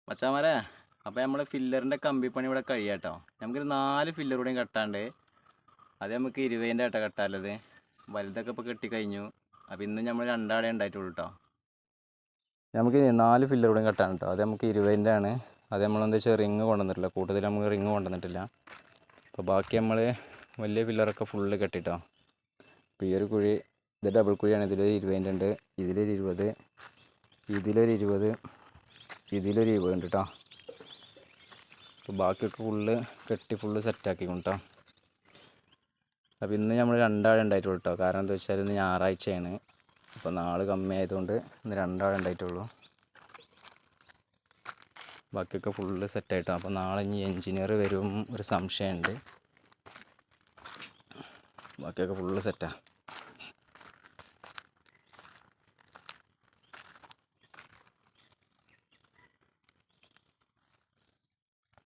മച്ചാമാരെ, അപ്പോൾ നമ്മൾ ഫില്ലറിൻ്റെ കമ്പിപ്പണി ഇവിടെ കഴിയാട്ടോ. നമുക്കൊരു 4 ഫില്ലർ കൂടെയും കെട്ടാണ്ട്. അത് നമുക്ക് 20ൻ്റെ ആട്ടോ കെട്ടാനുള്ളത്. വലുതൊക്കെ ഇപ്പോൾ കെട്ടിക്കഴിഞ്ഞു. അപ്പോൾ ഇന്ന് നമ്മൾ 2 ആടേ ഉണ്ടായിട്ടുള്ളൂ കേട്ടോ. നമുക്ക് 4 ഫില്ലർ കൂടെയും കെട്ടാൻ കേട്ടോ. അത് നമുക്ക് 20ൻ്റെ ആണ്. അത് നമ്മളെന്താ വെച്ചാൽ റിങ് കൊണ്ടുവന്നിട്ടില്ല, കൂട്ടത്തിൽ നമുക്ക് റിങ് കൊണ്ടുവന്നിട്ടില്ല. അപ്പോൾ ബാക്കി നമ്മൾ വലിയ ഫില്ലറൊക്കെ ഫുള്ള് കെട്ടിട്ടോ. അപ്പോൾ ഈ ഒരു കുഴി ഇത് ഡബിൾ കുഴിയാണ്. ഇതിലൊരു 20ൻ്റെ ഉണ്ട്, ഇതിലൊരു 20, ഇതിലൊരു 20, ഇതിലൊരു 20 ഉണ്ട് കേട്ടോ. അപ്പോൾ ബാക്കിയൊക്കെ ഫുള്ള് കെട്ടി ഫുള്ള് സെറ്റാക്കിക്കും കേട്ടോ. അപ്പോൾ ഇന്ന് നമ്മൾ 2 ആഴം ഉണ്ടായിട്ടുള്ളൂ കേട്ടോ. കാരണം എന്താ വെച്ചാൽ ഇന്ന് ഞായറാഴ്ചയാണ്. അപ്പോൾ നാളെ കമ്മി ആയതുകൊണ്ട് ഇന്ന് 2 ആഴം ഉണ്ടായിട്ടുള്ളൂ. ബാക്കിയൊക്കെ ഫുള്ള് സെറ്റായിട്ടോ. അപ്പോൾ നാളെ ഇനി എൻജിനീയർ വരും ഒരു സംശയമുണ്ട്. ബാക്കിയൊക്കെ ഫുള്ള് സെറ്റാണ്.